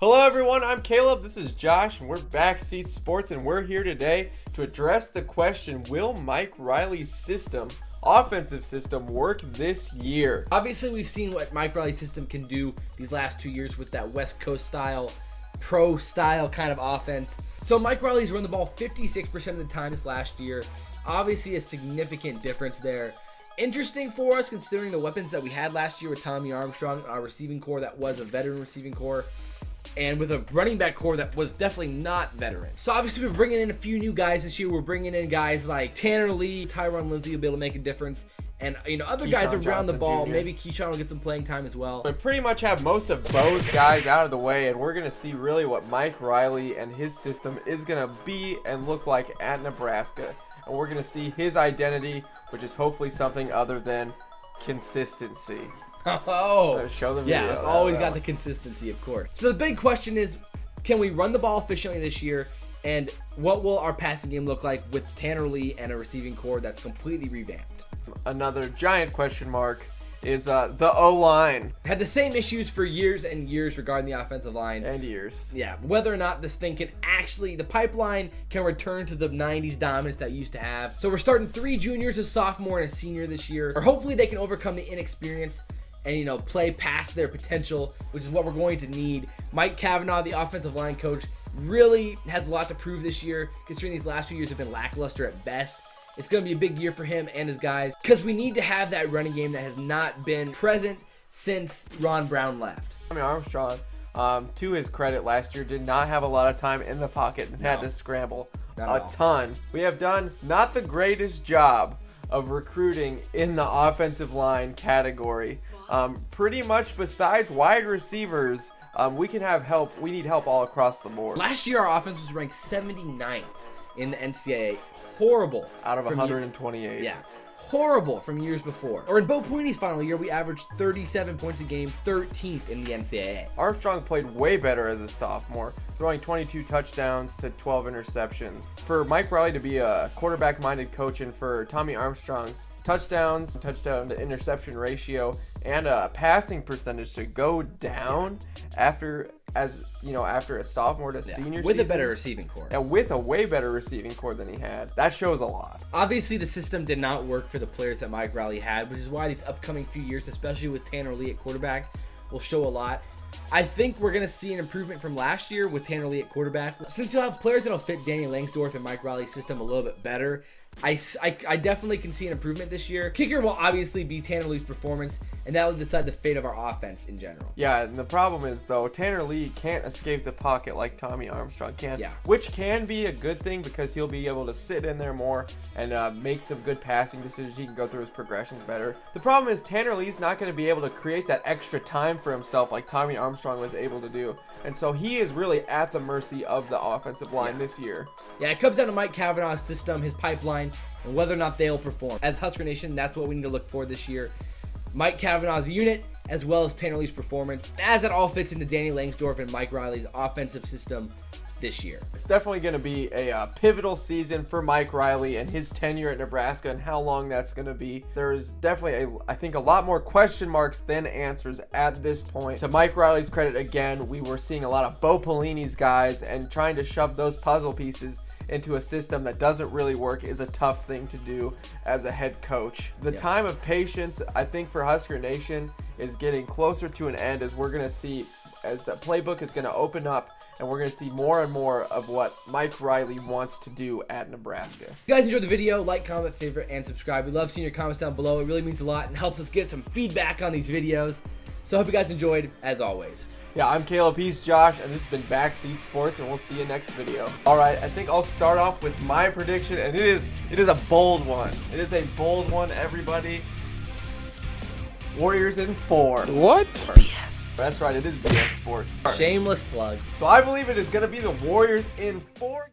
Hello everyone, I'm Caleb, this is Josh, and we're Backseat Sports, and we're here today to address the question, will Mike Riley's offensive system work this year? Obviously, we've seen what Mike Riley's system can do these last 2 years with that West Coast style, pro style kind of offense. So Mike Riley's run the ball 56% of the time this last year. Obviously a significant difference there. Interesting for us considering the weapons that we had last year with Tommy Armstrong, our receiving core that was a veteran receiving core, and with a running back core that was definitely not veteran. So obviously we're bringing in a few new guys this year. We're bringing in guys like Tanner Lee, Tyron Lindsey will be able to make a difference. And, other guys Keyshawn around the Johnson ball. Jr. Maybe Keyshawn will get some playing time as well. We pretty much have most of Bo's guys out of the way, and we're going to see really what Mike Riley and his system is going to be and look like at Nebraska. And we're going to see his identity, which is hopefully something other than consistency. Oh, show the video. Yeah, it's always got the consistency, of course. So the big question is, can we run the ball efficiently this year? And what will our passing game look like with Tanner Lee and a receiving core that's completely revamped? Another giant question mark is the O-line. Had the same issues for years and years regarding the offensive line. And years. Yeah, whether or not this thing can actually, the pipeline can return to the 90s dominance that it used to have. So we're starting 3 juniors, a sophomore, and a senior this year. Or hopefully they can overcome the inexperience and, play past their potential, which is what we're going to need. Mike Cavanaugh, the offensive line coach, really has a lot to prove this year, considering these last few years have been lackluster at best. It's going to be a big year for him and his guys because we need to have that running game that has not been present since Ron Brown left. Tommy Armstrong, to his credit, last year did not have a lot of time in the pocket and had to scramble a ton. We have done not the greatest job of recruiting in the offensive line category. Pretty much besides wide receivers, we can have help. We need help all across the board. Last year, our offense was ranked 79th in the NCAA. Horrible. Out of 128. Yeah. Horrible from years before. Or in Bo Pelini's final year, we averaged 37 points a game, 13th in the NCAA. Armstrong played way better as a sophomore, throwing 22 touchdowns to 12 interceptions. For Mike Riley to be a quarterback-minded coach and for Tommy Armstrong's touchdown to interception ratio and a passing percentage to go down after a sophomore to senior with season, a better receiving core. and with a way better receiving core than he had. That shows a lot. Obviously, the system did not work for the players that Mike Riley had, which is why these upcoming few years, especially with Tanner Lee at quarterback, will show a lot. I think we're going to see an improvement from last year with Tanner Lee at quarterback. Since you'll have players that'll fit Danny Langsdorff and Mike Riley's system a little bit better, I definitely can see an improvement this year. Kicker will obviously be Tanner Lee's performance, and that will decide the fate of our offense in general. Yeah, and the problem is, though, Tanner Lee can't escape the pocket like Tommy Armstrong can, Yeah. which can be a good thing because he'll be able to sit in there more and make some good passing decisions. He can go through his progressions better. The problem is Tanner Lee's not going to be able to create that extra time for himself like Tommy Armstrong was able to do, and so he is really at the mercy of the offensive line this year. Yeah, it comes down to Mike Cavanaugh's system, his pipeline, and whether or not they'll perform. As Husker Nation, that's what we need to look for this year. Mike Cavanaugh's unit, as well as Tanner Lee's performance, as it all fits into Danny Langsdorff and Mike Riley's offensive system this year. It's definitely going to be a pivotal season for Mike Riley and his tenure at Nebraska and how long that's going to be. There's definitely, I think, a lot more question marks than answers at this point. To Mike Riley's credit, again, we were seeing a lot of Bo Pelini's guys, and trying to shove those puzzle pieces into a system that doesn't really work is a tough thing to do as a head coach. The time of patience, I think, for Husker Nation is getting closer to an end, as we're going to see as the playbook is going to open up and we're going to see more and more of what Mike Riley wants to do at Nebraska. If you guys enjoyed the video, like, comment, favorite, and subscribe. We love seeing your comments down below. It really means a lot and helps us get some feedback on these videos. So I hope you guys enjoyed, as always. Yeah, I'm Caleb, he's Josh, and this has been Backseat Sports, and we'll see you next video. Alright, I think I'll start off with my prediction, and it is a bold one. It is a bold one, everybody. Warriors in 4. What? BS. That's right, it is BS Sports. Shameless plug. So I believe it is going to be the Warriors in 4.